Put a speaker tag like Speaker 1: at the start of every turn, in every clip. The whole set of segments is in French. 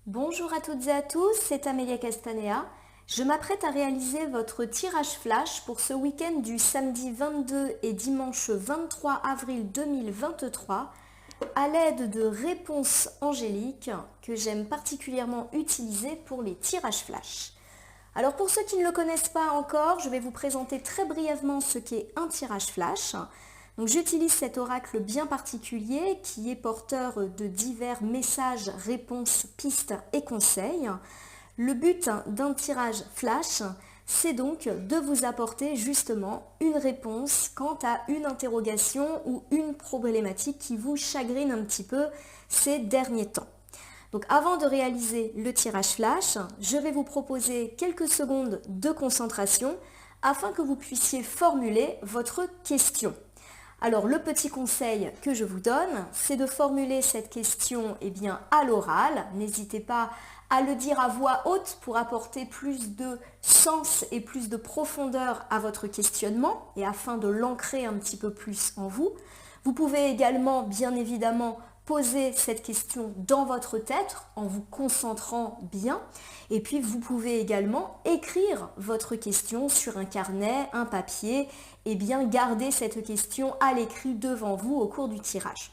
Speaker 1: Bonjour à toutes et à tous, c'est Amélia Castanea. Je m'apprête à réaliser votre tirage flash pour ce week-end du samedi 22 et dimanche 23 avril 2023 à l'aide de réponses angéliques que j'aime particulièrement utiliser pour les tirages flash. Alors pour ceux qui ne le connaissent pas encore, je vais vous présenter très brièvement ce qu'est un tirage flash. Donc j'utilise cet oracle bien particulier qui est porteur de divers messages, réponses, pistes et conseils. Le but d'un tirage flash, c'est donc de vous apporter justement une réponse quant à une interrogation ou une problématique qui vous chagrine un petit peu ces derniers temps. Donc avant de réaliser le tirage flash, je vais vous proposer quelques secondes de concentration afin que vous puissiez formuler votre question. Alors le petit conseil que je vous donne, c'est de formuler cette question à l'oral. N'hésitez pas à le dire à voix haute pour apporter plus de sens et plus de profondeur à votre questionnement et afin de l'ancrer un petit peu plus en vous. Vous pouvez également, bien évidemment, poser cette question dans votre tête en vous concentrant bien. Et puis, vous pouvez également écrire votre question sur un carnet, un papier, et bien garder cette question à l'écrit devant vous au cours du tirage.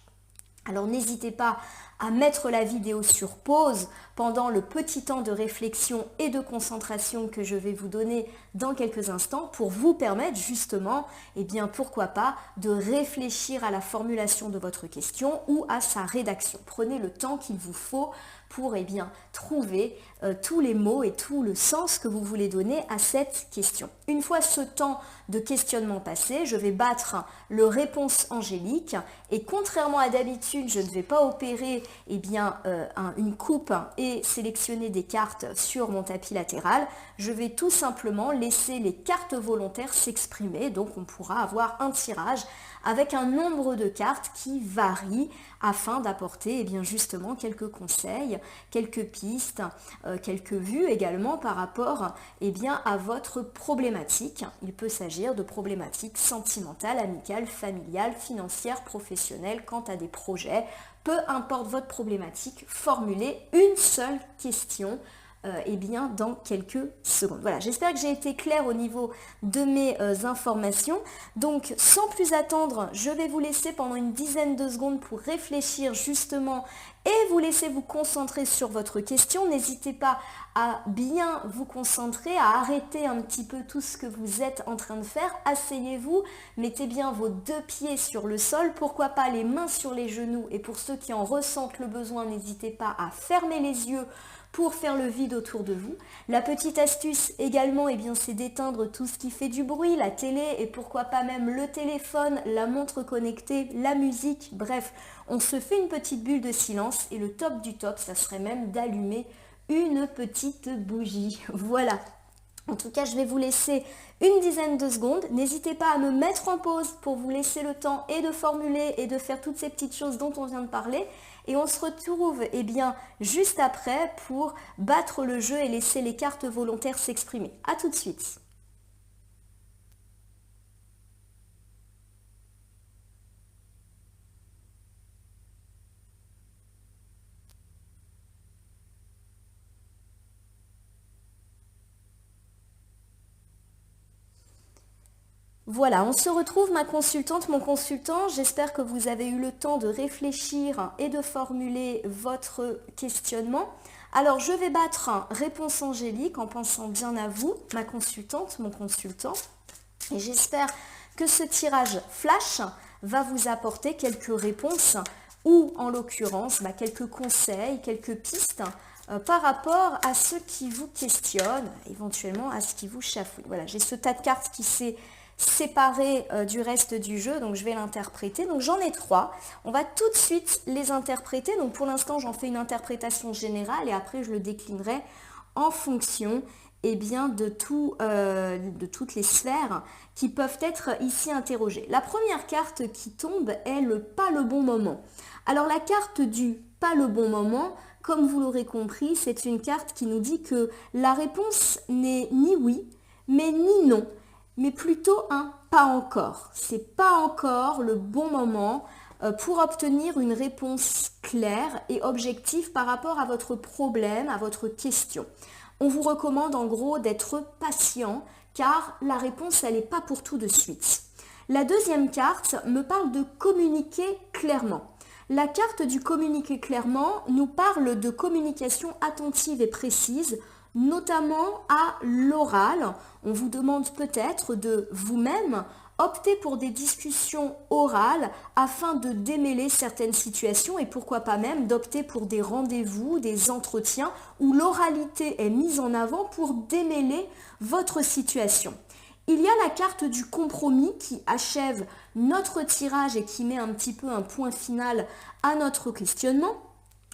Speaker 1: Alors n'hésitez pas à mettre la vidéo sur pause pendant le petit temps de réflexion et de concentration que je vais vous donner dans quelques instants pour vous permettre justement, pourquoi pas, de réfléchir à la formulation de votre question ou à sa rédaction. Prenez le temps qu'il vous faut pour trouver tous les mots et tout le sens que vous voulez donner à cette question. Une fois ce temps de questionnement passé, je vais battre le réponse angélique et contrairement à d'habitude, je ne vais pas opérer une coupe et sélectionner des cartes sur mon tapis latéral. Je vais tout simplement laisser les cartes volontaires s'exprimer, donc on pourra avoir un tirage avec un nombre de cartes qui varie afin d'apporter justement quelques conseils, quelques pistes, quelques vues également par rapport à votre problématique. Il peut s'agir de problématiques sentimentales, amicales, familiales, financières, professionnelles, quant à des projets. Peu importe votre problématique, formulez une seule question dans quelques secondes. Voilà, j'espère que j'ai été claire au niveau de mes informations. Donc, sans plus attendre, je vais vous laisser pendant une dizaine de secondes pour réfléchir justement et vous laisser vous concentrer sur votre question. N'hésitez pas à bien vous concentrer, à arrêter un petit peu tout ce que vous êtes en train de faire. Asseyez-vous, mettez bien vos deux pieds sur le sol, pourquoi pas les mains sur les genoux. Et pour ceux qui en ressentent le besoin, n'hésitez pas à fermer les yeux pour faire le vide autour de vous. La petite astuce également, c'est d'éteindre tout ce qui fait du bruit, la télé et pourquoi pas même le téléphone, la montre connectée, la musique, bref, on se fait une petite bulle de silence et le top du top, ça serait même d'allumer une petite bougie. Voilà. En tout cas, je vais vous laisser une dizaine de secondes. N'hésitez pas à me mettre en pause pour vous laisser le temps et de formuler et de faire toutes ces petites choses dont on vient de parler. Et on se retrouve juste après pour battre le jeu et laisser les cartes volontaires s'exprimer. A tout de suite. Voilà, on se retrouve, ma consultante, mon consultant. J'espère que vous avez eu le temps de réfléchir et de formuler votre questionnement. Alors, je vais battre réponse angélique en pensant bien à vous, ma consultante, mon consultant. Et j'espère que ce tirage flash va vous apporter quelques réponses ou, en l'occurrence, quelques conseils, quelques pistes par rapport à ce qui vous questionne, éventuellement à ce qui vous chafouille. Voilà, j'ai ce tas de cartes qui s'est séparé du reste du jeu, donc je vais l'interpréter. Donc j'en ai 3. On va tout de suite les interpréter. Donc pour l'instant, j'en fais une interprétation générale et après je le déclinerai en fonction de toutes les sphères qui peuvent être ici interrogées. La première carte qui tombe est le pas le bon moment. Alors la carte du pas le bon moment, comme vous l'aurez compris, c'est une carte qui nous dit que la réponse n'est ni oui, mais ni non, mais plutôt un pas encore. C'est pas encore le bon moment pour obtenir une réponse claire et objective par rapport à votre problème, à votre question. On vous recommande en gros d'être patient car la réponse elle n'est pas pour tout de suite. La deuxième carte me parle de communiquer clairement. La carte du communiquer clairement nous parle de communication attentive et précise, notamment à l'oral. On vous demande peut-être de vous-même opter pour des discussions orales afin de démêler certaines situations et pourquoi pas même d'opter pour des rendez-vous, des entretiens où l'oralité est mise en avant pour démêler votre situation. Il y a la carte du compromis qui achève notre tirage et qui met un petit peu un point final à notre questionnement.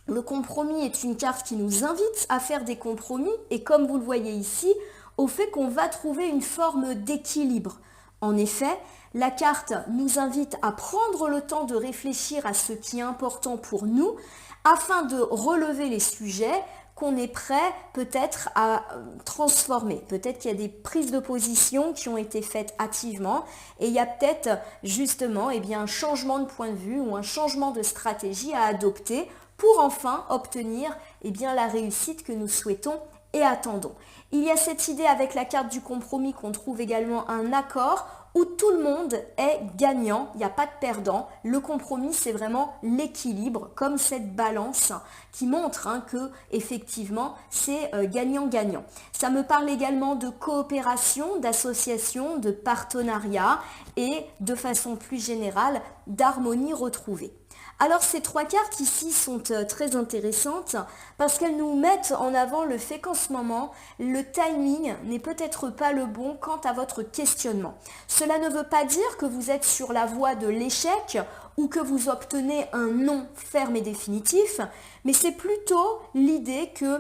Speaker 1: Le compromis est une carte qui nous invite à faire des compromis et comme vous le voyez ici, au fait qu'on va trouver une forme d'équilibre. En effet, la carte nous invite à prendre le temps de réfléchir à ce qui est important pour nous afin de relever les sujets qu'on est prêt peut-être à transformer. Peut-être qu'il y a des prises de position qui ont été faites hâtivement et il y a peut-être justement un changement de point de vue ou un changement de stratégie à adopter pour enfin obtenir la réussite que nous souhaitons et attendons. Il y a cette idée avec la carte du compromis qu'on trouve également un accord où tout le monde est gagnant, il n'y a pas de perdant. Le compromis, c'est vraiment l'équilibre, comme cette balance qui montre que effectivement c'est gagnant-gagnant. Ça me parle également de coopération, d'association, de partenariat et de façon plus générale d'harmonie retrouvée. Alors ces trois cartes ici sont très intéressantes parce qu'elles nous mettent en avant le fait qu'en ce moment, le timing n'est peut-être pas le bon quant à votre questionnement. Cela ne veut pas dire que vous êtes sur la voie de l'échec ou que vous obtenez un non ferme et définitif, mais c'est plutôt l'idée que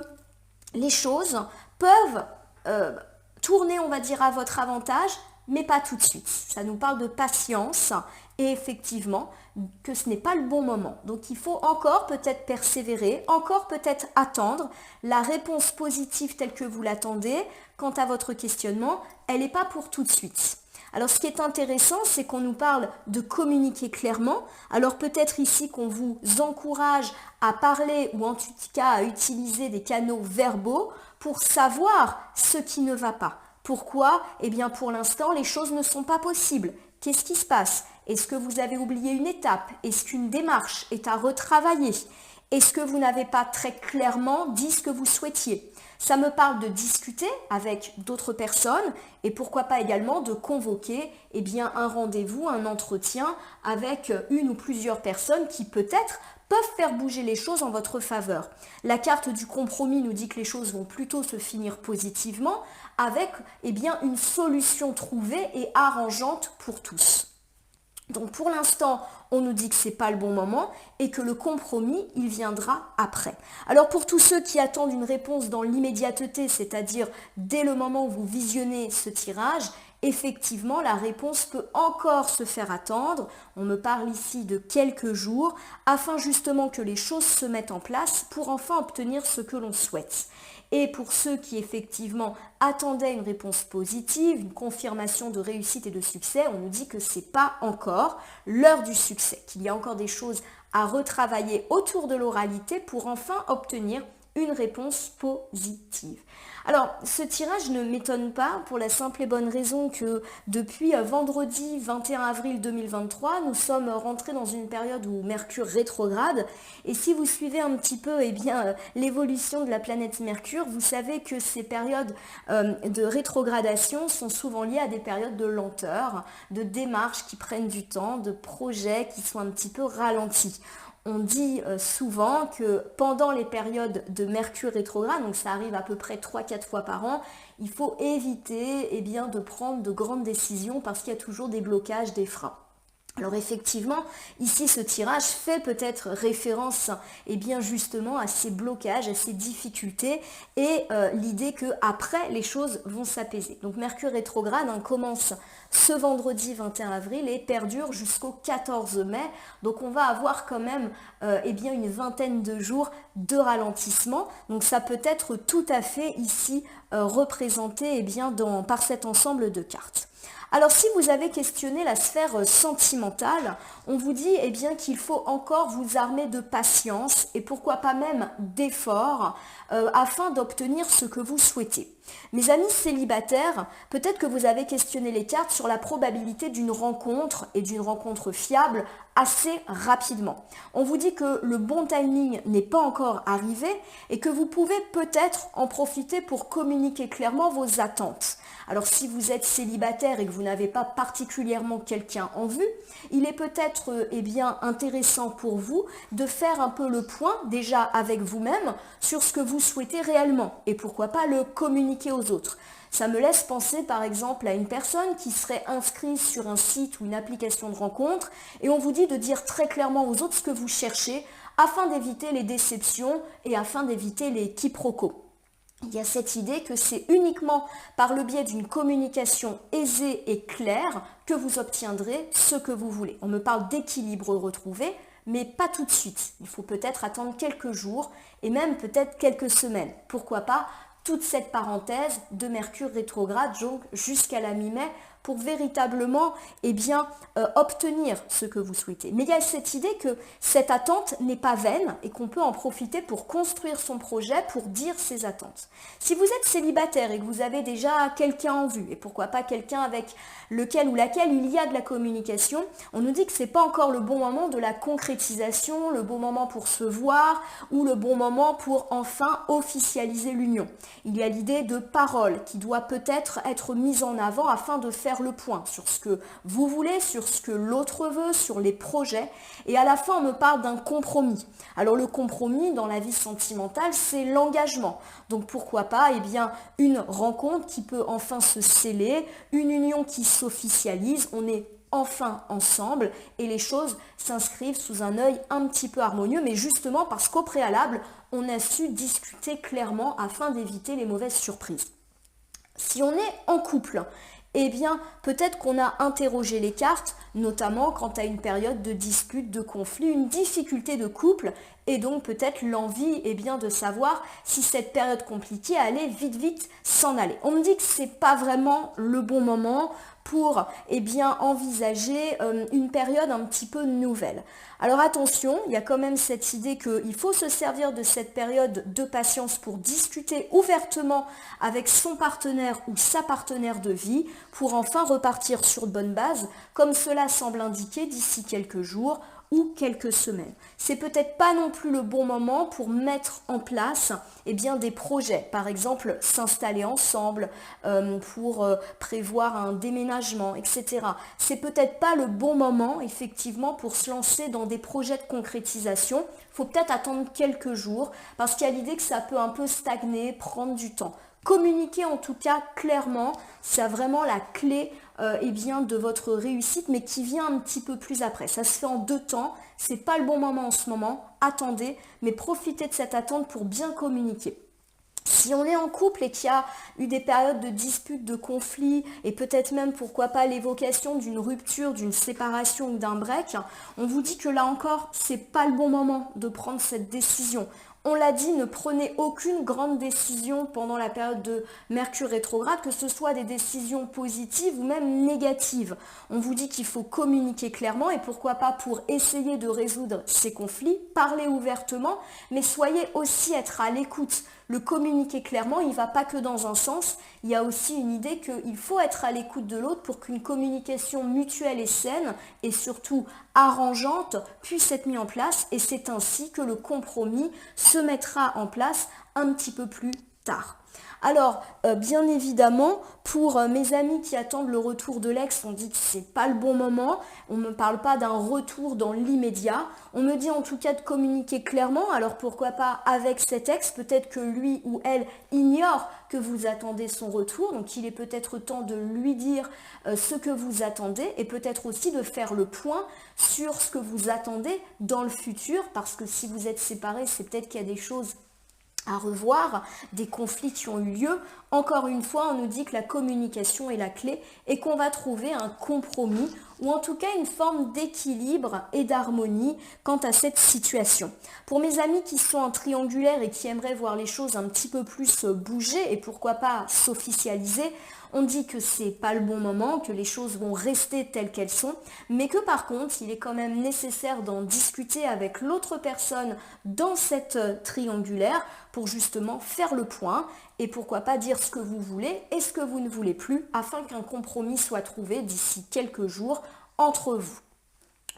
Speaker 1: les choses peuvent tourner, on va dire, à votre avantage, mais pas tout de suite. Ça nous parle de patience et effectivement que ce n'est pas le bon moment. Donc il faut encore peut-être persévérer, encore peut-être attendre la réponse positive telle que vous l'attendez. Quant à votre questionnement, elle n'est pas pour tout de suite. Alors ce qui est intéressant, c'est qu'on nous parle de communiquer clairement. Alors peut-être ici qu'on vous encourage à parler ou en tout cas à utiliser des canaux verbaux pour savoir ce qui ne va pas. Pourquoi ? Eh bien pour l'instant, les choses ne sont pas possibles. Qu'est-ce qui se passe ? Est-ce que vous avez oublié une étape ? Est-ce qu'une démarche est à retravailler ? Est-ce que vous n'avez pas très clairement dit ce que vous souhaitiez ? Ça me parle de discuter avec d'autres personnes et pourquoi pas également de convoquer un rendez-vous, un entretien avec une ou plusieurs personnes qui peut-être peuvent faire bouger les choses en votre faveur. La carte du compromis nous dit que les choses vont plutôt se finir positivement avec une solution trouvée et arrangeante pour tous. Donc pour l'instant, on nous dit que ce n'est pas le bon moment et que le compromis, il viendra après. Alors pour tous ceux qui attendent une réponse dans l'immédiateté, c'est-à-dire dès le moment où vous visionnez ce tirage, effectivement, la réponse peut encore se faire attendre. On me parle ici de quelques jours afin justement que les choses se mettent en place pour enfin obtenir ce que l'on souhaite. Et pour ceux qui effectivement attendaient une réponse positive, une confirmation de réussite et de succès, on nous dit que ce n'est pas encore l'heure du succès, qu'il y a encore des choses à retravailler autour de l'oralité pour enfin obtenir une réponse positive. Alors, ce tirage ne m'étonne pas pour la simple et bonne raison que depuis vendredi 21 avril 2023, nous sommes rentrés dans une période où Mercure rétrograde. Et si vous suivez un petit peu l'évolution de la planète Mercure, vous savez que ces périodes de rétrogradation sont souvent liées à des périodes de lenteur, de démarches qui prennent du temps, de projets qui sont un petit peu ralentis. On dit souvent que pendant les périodes de Mercure rétrograde, donc ça arrive à peu près 3-4 fois par an, il faut éviter de prendre de grandes décisions parce qu'il y a toujours des blocages, des freins. Alors effectivement, ici ce tirage fait peut-être référence justement à ces blocages, à ces difficultés et l'idée qu'après les choses vont s'apaiser. Donc Mercure rétrograde commence ce vendredi 21 avril et perdure jusqu'au 14 mai. Donc on va avoir quand même une vingtaine de jours de ralentissement. Donc ça peut être tout à fait ici représenté par cet ensemble de cartes. Alors si vous avez questionné la sphère sentimentale, on vous dit eh bien qu'il faut encore vous armer de patience et pourquoi pas même d'efforts afin d'obtenir ce que vous souhaitez. Mes amis célibataires, peut-être que vous avez questionné les cartes sur la probabilité d'une rencontre et d'une rencontre fiable assez rapidement. On vous dit que le bon timing n'est pas encore arrivé et que vous pouvez peut-être en profiter pour communiquer clairement vos attentes. Alors si vous êtes célibataire et que vous n'avez pas particulièrement quelqu'un en vue, il est peut-être eh bien intéressant pour vous de faire un peu le point déjà avec vous-même sur ce que vous souhaitez réellement et pourquoi pas le communiquer aux autres. Ça me laisse penser par exemple à une personne qui serait inscrite sur un site ou une application de rencontre et on vous dit de dire très clairement aux autres ce que vous cherchez afin d'éviter les déceptions et afin d'éviter les quiproquos. Il y a cette idée que c'est uniquement par le biais d'une communication aisée et claire que vous obtiendrez ce que vous voulez. On me parle d'équilibre retrouvé, mais pas tout de suite. Il faut peut-être attendre quelques jours et même peut-être quelques semaines. Pourquoi pas toute cette parenthèse de Mercure rétrograde, donc jusqu'à la mi-mai, pour véritablement obtenir ce que vous souhaitez. Mais il y a cette idée que cette attente n'est pas vaine et qu'on peut en profiter pour construire son projet, pour dire ses attentes. Si vous êtes célibataire et que vous avez déjà quelqu'un en vue, et pourquoi pas quelqu'un avec lequel ou laquelle il y a de la communication, on nous dit que ce n'est pas encore le bon moment de la concrétisation, le bon moment pour se voir ou le bon moment pour enfin officialiser l'union. Il y a l'idée de parole qui doit peut-être être mise en avant afin de faire le point sur ce que vous voulez, sur ce que l'autre veut, sur les projets. Et à la fin, on me parle d'un compromis. Alors le compromis dans la vie sentimentale, c'est l'engagement. Donc pourquoi pas une rencontre qui peut enfin se sceller, une union qui s'officialise, on est enfin ensemble et les choses s'inscrivent sous un œil un petit peu harmonieux, mais justement parce qu'au préalable, on a su discuter clairement afin d'éviter les mauvaises surprises. Si on est en couple, eh bien, peut-être qu'on a interrogé les cartes, notamment quant à une période de dispute, de conflit, une difficulté de couple, et donc peut-être l'envie de savoir si cette période compliquée allait vite s'en aller. On me dit que ce n'est pas vraiment le bon moment pour envisager une période un petit peu nouvelle. Alors attention, il y a quand même cette idée qu'il faut se servir de cette période de patience pour discuter ouvertement avec son partenaire ou sa partenaire de vie pour enfin repartir sur de bonnes bases, comme cela semble indiquer d'ici quelques jours ou quelques semaines. C'est peut-être pas non plus le bon moment pour mettre en place des projets, par exemple s'installer ensemble, pour prévoir un déménagement, etc. C'est peut-être pas le bon moment effectivement pour se lancer dans des projets de concrétisation. Il faut peut-être attendre quelques jours parce qu'il y a l'idée que ça peut un peu stagner, prendre du temps. Communiquer en tout cas clairement, c'est vraiment la clé de votre réussite, mais qui vient un petit peu plus après. Ça se fait en 2 temps, c'est pas le bon moment en ce moment, attendez, mais profitez de cette attente pour bien communiquer. Si on est en couple et qu'il y a eu des périodes de disputes, de conflits et peut-être même pourquoi pas l'évocation d'une rupture, d'une séparation ou d'un break, on vous dit que là encore, c'est pas le bon moment de prendre cette décision. On l'a dit, ne prenez aucune grande décision pendant la période de Mercure rétrograde, que ce soit des décisions positives ou même négatives. On vous dit qu'il faut communiquer clairement et pourquoi pas pour essayer de résoudre ces conflits, parler ouvertement, mais soyez aussi être à l'écoute. Le communiquer clairement, il ne va pas que dans un sens, il y a aussi une idée qu'il faut être à l'écoute de l'autre pour qu'une communication mutuelle et saine et surtout arrangeante puisse être mise en place et c'est ainsi que le compromis se mettra en place un petit peu plus tard. Alors, bien évidemment, pour mes amis qui attendent le retour de l'ex, on dit que ce n'est pas le bon moment. On ne me parle pas d'un retour dans l'immédiat. On me dit en tout cas de communiquer clairement. Alors pourquoi pas avec cet ex, peut-être que lui ou elle ignore que vous attendez son retour. Donc il est peut-être temps de lui dire ce que vous attendez et peut-être aussi de faire le point sur ce que vous attendez dans le futur. Parce que si vous êtes séparés, c'est peut-être qu'il y a des choses à revoir, des conflits qui ont eu lieu. Encore une fois, on nous dit que la communication est la clé et qu'on va trouver un compromis ou en tout cas une forme d'équilibre et d'harmonie quant à cette situation. Pour mes amis qui sont en triangulaire et qui aimeraient voir les choses un petit peu plus bouger et pourquoi pas s'officialiser, on dit que c'est pas le bon moment, que les choses vont rester telles qu'elles sont, mais que par contre, il est quand même nécessaire d'en discuter avec l'autre personne dans cette triangulaire pour justement faire le point et pourquoi pas dire ce que vous voulez et ce que vous ne voulez plus afin qu'un compromis soit trouvé d'ici quelques jours entre vous.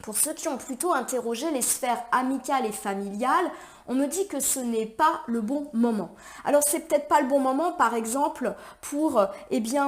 Speaker 1: Pour ceux qui ont plutôt interrogé les sphères amicales et familiales, on me dit que ce n'est pas le bon moment. Alors c'est peut-être pas le bon moment par exemple pour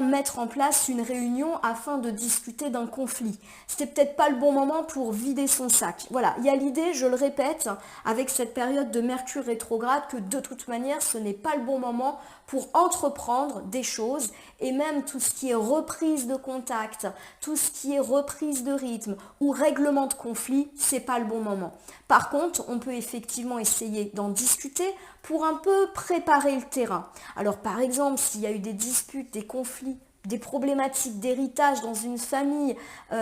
Speaker 1: mettre en place une réunion afin de discuter d'un conflit. C'est peut-être pas le bon moment pour vider son sac. Voilà, il y a l'idée, je le répète, avec cette période de Mercure rétrograde que de toute manière ce n'est pas le bon moment pour entreprendre des choses et même tout ce qui est reprise de contact, tout ce qui est reprise de rythme ou règlement de conflit, c'est pas le bon moment. Par contre, on peut effectivement essayer d'en discuter pour un peu préparer le terrain. Alors par exemple, s'il y a eu des disputes, des conflits, des problématiques d'héritage dans une famille,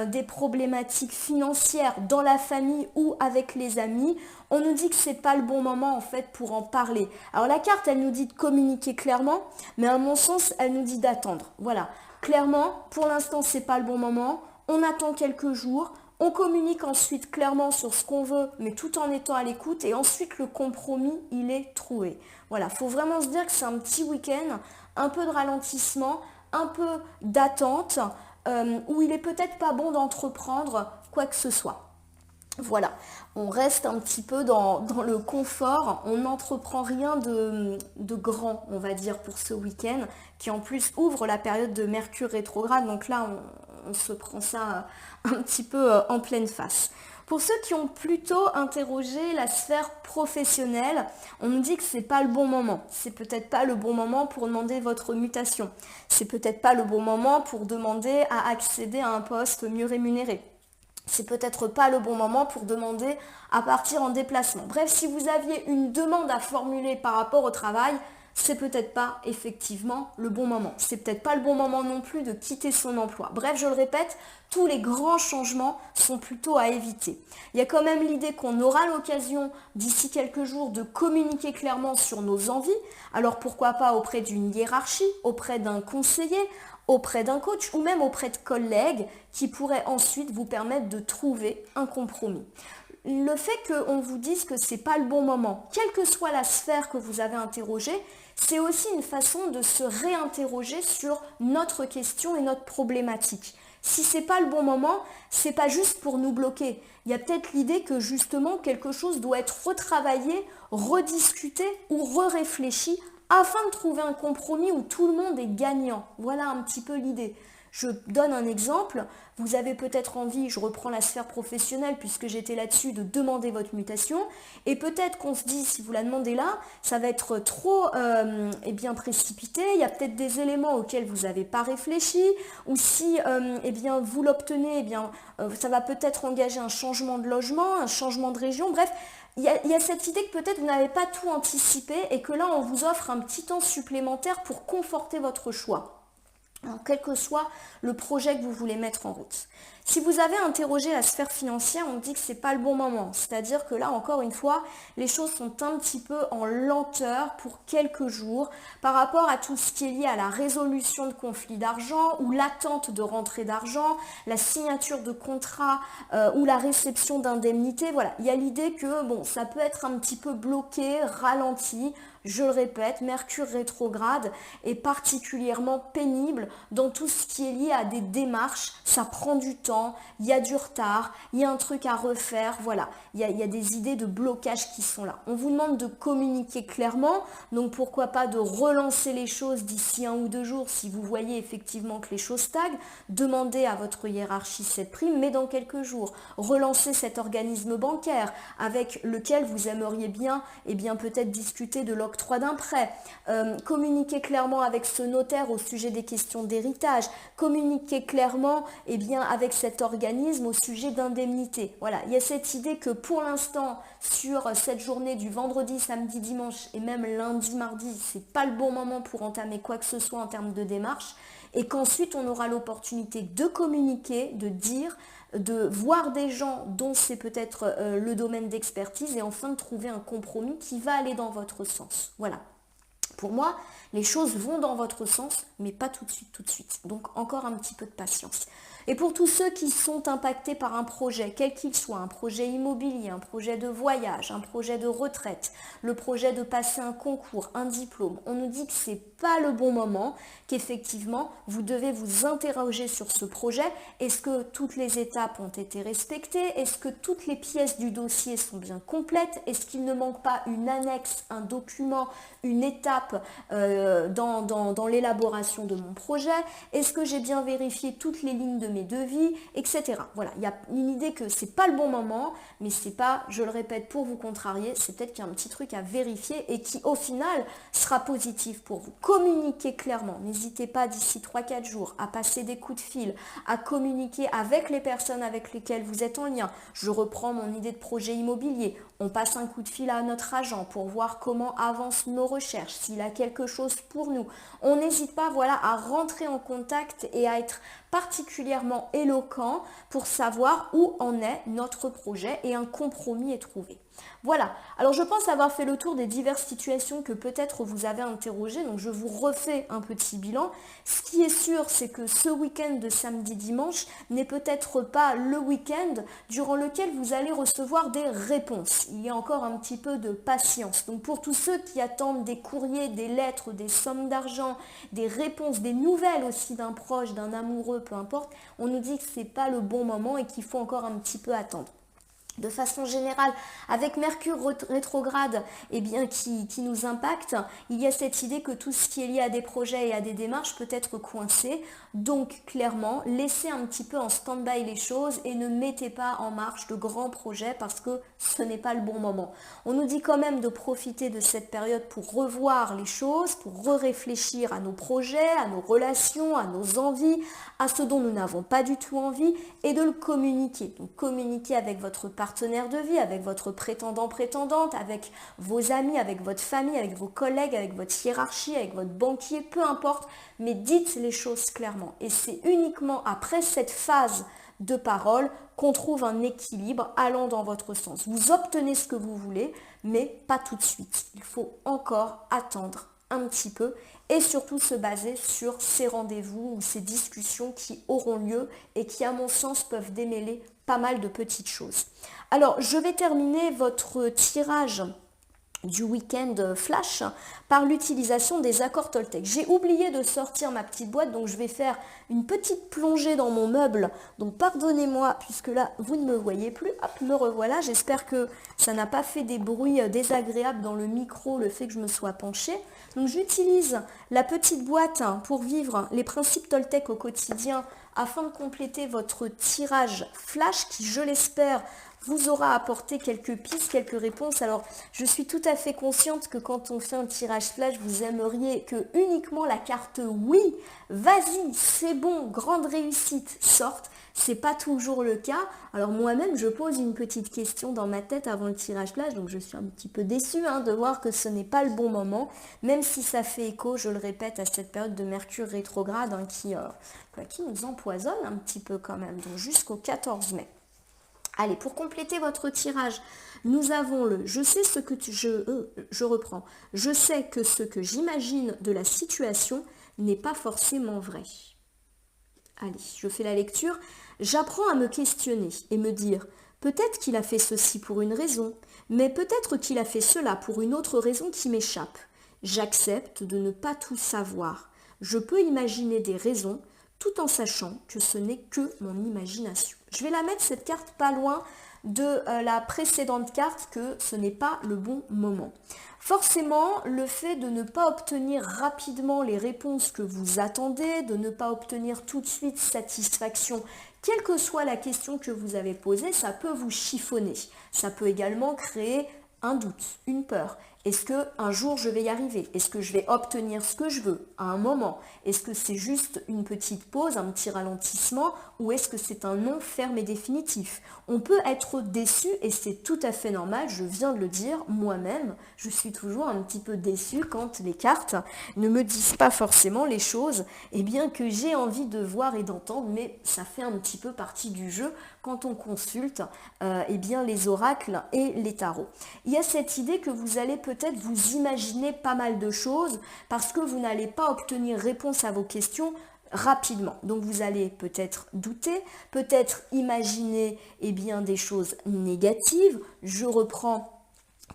Speaker 1: des problématiques financières dans la famille ou avec les amis, on nous dit que c'est pas le bon moment en fait pour en parler. Alors la carte, elle nous dit de communiquer clairement, mais à mon sens, elle nous dit d'attendre. Voilà, clairement, pour l'instant, c'est pas le bon moment. On attend quelques jours. On communique ensuite clairement sur ce qu'on veut, mais tout en étant à l'écoute. Et ensuite, le compromis, il est trouvé. Voilà, il faut vraiment se dire que c'est un petit week-end, un peu de ralentissement, un peu d'attente, où il est peut-être pas bon d'entreprendre quoi que ce soit. Voilà, on reste un petit peu dans le confort, on n'entreprend rien de grand, on va dire, pour ce week-end, qui en plus ouvre la période de Mercure rétrograde, donc là, on se prend ça un petit peu en pleine face. Pour ceux qui ont plutôt interrogé la sphère professionnelle, on nous dit que c'est pas le bon moment. C'est peut-être pas le bon moment pour demander votre mutation. C'est peut-être pas le bon moment pour demander à accéder à un poste mieux rémunéré. C'est peut-être pas le bon moment pour demander à partir en déplacement. Bref, si vous aviez une demande à formuler par rapport au travail, c'est peut-être pas effectivement le bon moment. C'est peut-être pas le bon moment non plus de quitter son emploi. Bref, je le répète, tous les grands changements sont plutôt à éviter. Il y a quand même l'idée qu'on aura l'occasion d'ici quelques jours de communiquer clairement sur nos envies. Alors pourquoi pas auprès d'une hiérarchie, auprès d'un conseiller, auprès d'un coach ou même auprès de collègues qui pourraient ensuite vous permettre de trouver un compromis. Le fait qu'on vous dise que ce n'est pas le bon moment, quelle que soit la sphère que vous avez interrogée, c'est aussi une façon de se réinterroger sur notre question et notre problématique. Si ce n'est pas le bon moment, ce n'est pas juste pour nous bloquer. Il y a peut-être l'idée que justement quelque chose doit être retravaillé, rediscuté ou réfléchi afin de trouver un compromis où tout le monde est gagnant. Voilà un petit peu l'idée. Je donne un exemple, vous avez peut-être envie, je reprends la sphère professionnelle puisque j'étais là-dessus, de demander votre mutation, et peut-être qu'on se dit, si vous la demandez là, ça va être trop précipité, il y a peut-être des éléments auxquels vous n'avez pas réfléchi, ou si vous l'obtenez, ça va peut-être engager un changement de logement, un changement de région, bref, il y a cette idée que peut-être vous n'avez pas tout anticipé et que là, on vous offre un petit temps supplémentaire pour conforter votre choix. Alors, quel que soit le projet que vous voulez mettre en route. Si vous avez interrogé la sphère financière, on dit que ce n'est pas le bon moment. C'est-à-dire que là, encore une fois, les choses sont un petit peu en lenteur pour quelques jours par rapport à tout ce qui est lié à la résolution de conflits d'argent ou l'attente de rentrée d'argent, la signature de contrat ou la réception d'indemnités. Voilà, il y a l'idée que ça peut être un petit peu bloqué, ralenti. Je le répète, Mercure rétrograde est particulièrement pénible dans tout ce qui est lié à des démarches. Ça prend du temps, il y a du retard, il y a un truc à refaire, voilà. Il y a des idées de blocage qui sont là. On vous demande de communiquer clairement, donc pourquoi pas de relancer les choses d'ici 1 ou 2 jours si vous voyez effectivement que les choses stagnent. Demandez à votre hiérarchie cette prime, mais dans quelques jours. Relancez cet organisme bancaire avec lequel vous aimeriez bien peut-être discuter de l'octroi d'un prêt, communiquer clairement avec ce notaire au sujet des questions d'héritage, communiquer clairement avec cet organisme au sujet d'indemnité. Voilà, il y a cette idée que pour l'instant, sur cette journée du vendredi, samedi, dimanche et même lundi, mardi, c'est pas le bon moment pour entamer quoi que ce soit en termes de démarche et qu'ensuite on aura l'opportunité de communiquer, de dire de voir des gens dont c'est peut-être le domaine d'expertise et enfin de trouver un compromis qui va aller dans votre sens. Voilà. Pour moi, les choses vont dans votre sens, mais pas tout de suite, tout de suite. Donc encore un petit peu de patience. Et pour tous ceux qui sont impactés par un projet, quel qu'il soit, un projet immobilier, un projet de voyage, un projet de retraite, le projet de passer un concours, un diplôme, on nous dit que ce n'est pas le bon moment, qu'effectivement, vous devez vous interroger sur ce projet. Est-ce que toutes les étapes ont été respectées? Est-ce que toutes les pièces du dossier sont bien complètes? Est-ce qu'il ne manque pas une annexe, un document, une étape dans l'élaboration de mon projet? Est-ce que j'ai bien vérifié toutes les lignes de mes devis, etc. Voilà, il y a une idée que c'est pas le bon moment, mais c'est pas, je le répète, pour vous contrarier, c'est peut-être qu'il y a un petit truc à vérifier et qui au final sera positif pour vous. Communiquez clairement, n'hésitez pas d'ici 3-4 jours à passer des coups de fil, à communiquer avec les personnes avec lesquelles vous êtes en lien. Je reprends mon idée de projet immobilier, on passe un coup de fil à notre agent pour voir comment avancent nos recherches, s'il a quelque chose pour nous. On n'hésite pas, voilà, à rentrer en contact et à être particulièrement éloquent pour savoir où en est notre projet et un compromis est trouvé. Voilà, alors je pense avoir fait le tour des diverses situations que peut-être vous avez interrogées, donc je vous refais un petit bilan. Ce qui est sûr, c'est que ce week-end de samedi-dimanche n'est peut-être pas le week-end durant lequel vous allez recevoir des réponses. Il y a encore un petit peu de patience. Donc pour tous ceux qui attendent des courriers, des lettres, des sommes d'argent, des réponses, des nouvelles aussi d'un proche, d'un amoureux, peu importe, on nous dit que ce n'est pas le bon moment et qu'il faut encore un petit peu attendre. De façon générale, avec Mercure rétrograde qui nous impacte, il y a cette idée que tout ce qui est lié à des projets et à des démarches peut être coincé. Donc clairement, laissez un petit peu en stand-by les choses et ne mettez pas en marche de grands projets parce que ce n'est pas le bon moment. On nous dit quand même de profiter de cette période pour revoir les choses, pour réfléchir à nos projets, à nos relations, à nos envies, à ce dont nous n'avons pas du tout envie et de le communiquer. Donc communiquer avec votre partenaire de vie, avec votre prétendant-prétendante, avec vos amis, avec votre famille, avec vos collègues, avec votre hiérarchie, avec votre banquier, peu importe, mais dites les choses clairement. Et c'est uniquement après cette phase de parole qu'on trouve un équilibre allant dans votre sens. Vous obtenez ce que vous voulez, mais pas tout de suite. Il faut encore attendre un petit peu et surtout se baser sur ces rendez-vous ou ces discussions qui auront lieu et qui, à mon sens, peuvent démêler pas mal de petites choses. Alors, je vais terminer votre tirage du week-end flash par l'utilisation des accords Toltec. J'ai oublié de sortir ma petite boîte, donc je vais faire une petite plongée dans mon meuble. Donc pardonnez-moi, puisque là, vous ne me voyez plus. Hop, me revoilà. J'espère que ça n'a pas fait des bruits désagréables dans le micro, le fait que je me sois penchée. Donc j'utilise la petite boîte pour vivre les principes Toltec au quotidien afin de compléter votre tirage flash qui, je l'espère, vous aura apporté quelques pistes, quelques réponses. Alors, je suis tout à fait consciente que quand on fait un tirage flash, vous aimeriez que uniquement la carte oui, vas-y, c'est bon, grande réussite sorte. C'est pas toujours le cas. Alors moi-même, je pose une petite question dans ma tête avant le tirage flash, donc je suis un petit peu déçue de voir que ce n'est pas le bon moment, même si ça fait écho, je le répète, à cette période de Mercure rétrograde qui nous empoisonne un petit peu quand même, donc jusqu'au 14 mai. Allez, pour compléter votre tirage, nous avons le « je sais ce que je reprends. Je sais que ce que j'imagine de la situation n'est pas forcément vrai. » Allez, je fais la lecture. J'apprends à me questionner et me dire « peut-être qu'il a fait ceci pour une raison, mais peut-être qu'il a fait cela pour une autre raison qui m'échappe. J'accepte de ne pas tout savoir. Je peux imaginer des raisons, tout en sachant que ce n'est que mon imagination. » Je vais la mettre, cette carte, pas loin de la précédente carte, que ce n'est pas le bon moment. Forcément, le fait de ne pas obtenir rapidement les réponses que vous attendez, de ne pas obtenir tout de suite satisfaction, quelle que soit la question que vous avez posée, ça peut vous chiffonner. Ça peut également créer un doute, une peur. Est-ce qu'un jour je vais y arriver? Est-ce que je vais obtenir ce que je veux à un moment? Est-ce que c'est juste une petite pause, un petit ralentissement ou est-ce que c'est un non ferme et définitif? On peut être déçu et c'est tout à fait normal, je viens de le dire moi-même, je suis toujours un petit peu déçue quand les cartes ne me disent pas forcément les choses que j'ai envie de voir et d'entendre, mais ça fait un petit peu partie du jeu quand on consulte les oracles et les tarots. Il y a cette idée que vous allez peut-être vous imaginer pas mal de choses parce que vous n'allez pas obtenir réponse à vos questions rapidement. Donc vous allez peut-être douter, peut-être imaginer des choses négatives. Je reprends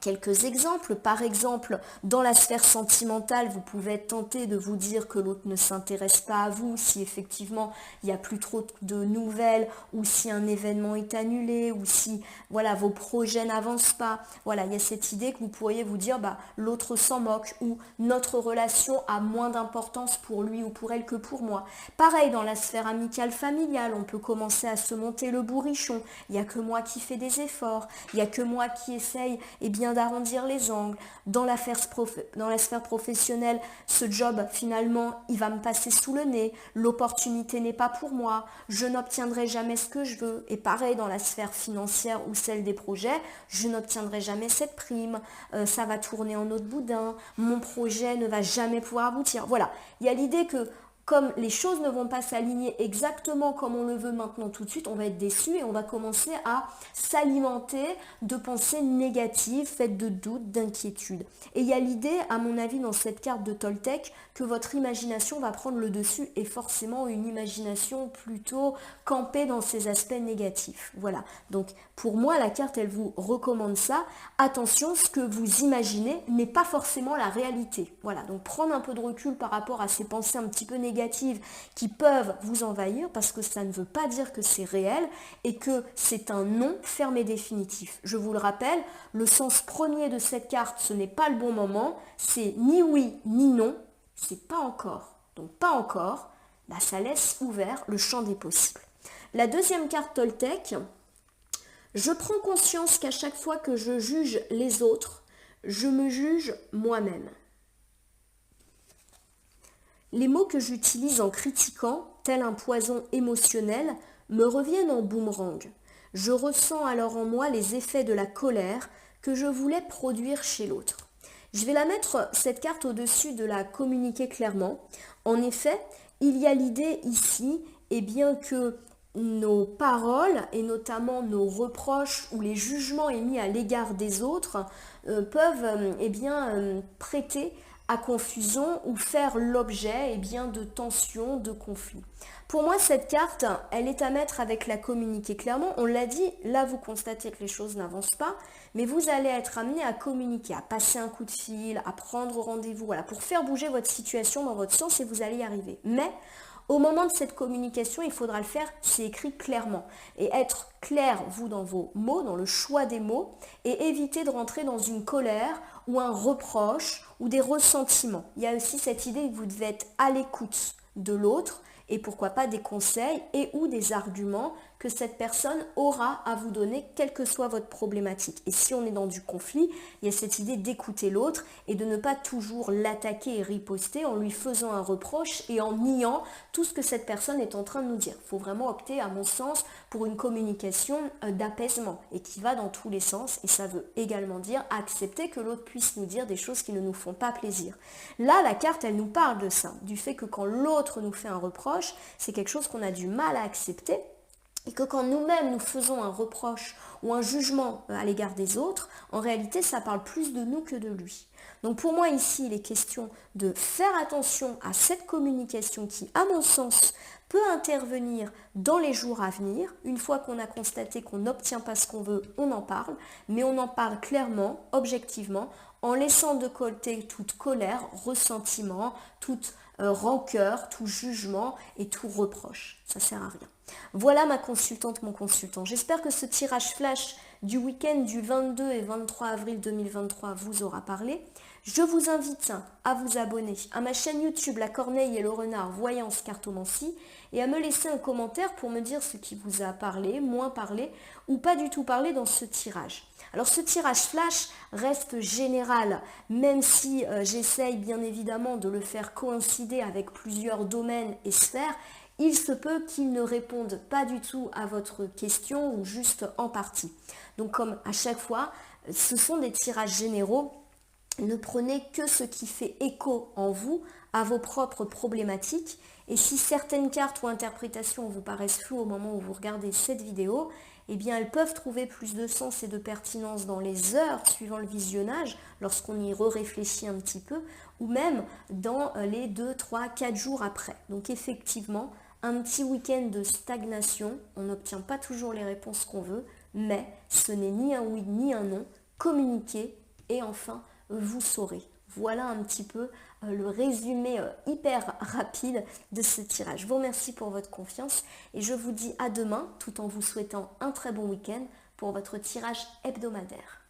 Speaker 1: quelques exemples. Par exemple, dans la sphère sentimentale, vous pouvez être tenté de vous dire que l'autre ne s'intéresse pas à vous si effectivement il n'y a plus trop de nouvelles ou si un événement est annulé ou si vos projets n'avancent pas. Il y a cette idée que vous pourriez vous dire l'autre s'en moque ou notre relation a moins d'importance pour lui ou pour elle que pour moi. Pareil, dans la sphère amicale familiale, on peut commencer à se monter le bourrichon. Il n'y a que moi qui fais des efforts, il n'y a que moi qui essaye d'arrondir les angles. Dans la sphère professionnelle, ce job, finalement, il va me passer sous le nez. L'opportunité n'est pas pour moi. Je n'obtiendrai jamais ce que je veux. Et pareil, dans la sphère financière ou celle des projets, je n'obtiendrai jamais cette prime. Ça va tourner en autre boudin. Mon projet ne va jamais pouvoir aboutir. Voilà. Il y a l'idée que comme les choses ne vont pas s'aligner exactement comme on le veut maintenant tout de suite, on va être déçu et on va commencer à s'alimenter de pensées négatives, faites de doutes, d'inquiétudes. Et il y a l'idée, à mon avis, dans cette carte de Toltec, que votre imagination va prendre le dessus et forcément une imagination plutôt campée dans ses aspects négatifs. Voilà. Donc, pour moi, la carte, elle vous recommande ça. Attention, ce que vous imaginez n'est pas forcément la réalité. Voilà. Donc, prendre un peu de recul par rapport à ces pensées un petit peu négatives qui peuvent vous envahir parce que ça ne veut pas dire que c'est réel et que c'est un non ferme et définitif. Je vous le rappelle, le sens premier de cette carte, ce n'est pas le bon moment, c'est ni oui ni non, c'est pas encore. Donc pas encore, ça laisse ouvert le champ des possibles. La deuxième carte Toltec, je prends conscience qu'à chaque fois que je juge les autres, je me juge moi-même. Les mots que j'utilise en critiquant, tel un poison émotionnel, me reviennent en boomerang. Je ressens alors en moi les effets de la colère que je voulais produire chez l'autre. Je vais la mettre, cette carte, au-dessus de la communiquer clairement. En effet, il y a l'idée ici, que nos paroles, et notamment nos reproches ou les jugements émis à l'égard des autres, peuvent prêter à confusion ou faire l'objet de tensions, de conflits. Pour moi, cette carte, elle est à mettre avec la communiquer clairement. On l'a dit, là vous constatez que les choses n'avancent pas, mais vous allez être amené à communiquer, à passer un coup de fil, à prendre rendez-vous, pour faire bouger votre situation dans votre sens et vous allez y arriver. Mais au moment de cette communication, il faudra le faire, c'est écrit clairement. Et être clair, vous, dans vos mots, dans le choix des mots, et éviter de rentrer dans une colère ou un reproche ou des ressentiments. Il y a aussi cette idée que vous devez être à l'écoute de l'autre et pourquoi pas des conseils et ou des arguments que cette personne aura à vous donner, quelle que soit votre problématique. Et si on est dans du conflit, il y a cette idée d'écouter l'autre et de ne pas toujours l'attaquer et riposter en lui faisant un reproche et en niant tout ce que cette personne est en train de nous dire. Il faut vraiment opter, à mon sens, pour une communication d'apaisement et qui va dans tous les sens. Et ça veut également dire accepter que l'autre puisse nous dire des choses qui ne nous font pas plaisir. Là, la carte, elle nous parle de ça, du fait que quand l'autre nous fait un reproche, c'est quelque chose qu'on a du mal à accepter. Et que quand nous-mêmes nous faisons un reproche ou un jugement à l'égard des autres, en réalité ça parle plus de nous que de lui. Donc pour moi ici il est question de faire attention à cette communication qui, à mon sens, peut intervenir dans les jours à venir. Une fois qu'on a constaté qu'on n'obtient pas ce qu'on veut, on en parle, mais on en parle clairement, objectivement, en laissant de côté toute colère, ressentiment, toute rancœur, tout jugement et tout reproche. Ça sert à rien. Voilà ma consultante, mon consultant. J'espère que ce tirage flash du week-end du 22 et 23 avril 2023 vous aura parlé. Je vous invite à vous abonner à ma chaîne YouTube La Corneille et le Renard Voyance Cartomancie et à me laisser un commentaire pour me dire ce qui vous a parlé, moins parlé ou pas du tout parlé dans ce tirage. Alors ce tirage flash reste général, même si j'essaye bien évidemment de le faire coïncider avec plusieurs domaines et sphères. Il se peut qu'il ne réponde pas du tout à votre question ou juste en partie. Donc comme à chaque fois, ce sont des tirages généraux. Ne prenez que ce qui fait écho en vous à vos propres problématiques. Et si certaines cartes ou interprétations vous paraissent floues au moment où vous regardez cette vidéo, eh bien elles peuvent trouver plus de sens et de pertinence dans les heures suivant le visionnage, lorsqu'on y réfléchit un petit peu, ou même dans les 2, 3, 4 jours après. Donc effectivement, un petit week-end de stagnation, on n'obtient pas toujours les réponses qu'on veut, mais ce n'est ni un oui ni un non. Communiquez et enfin, vous saurez. Voilà un petit peu le résumé hyper rapide de ce tirage. Je vous remercie pour votre confiance et je vous dis à demain tout en vous souhaitant un très bon week-end pour votre tirage hebdomadaire.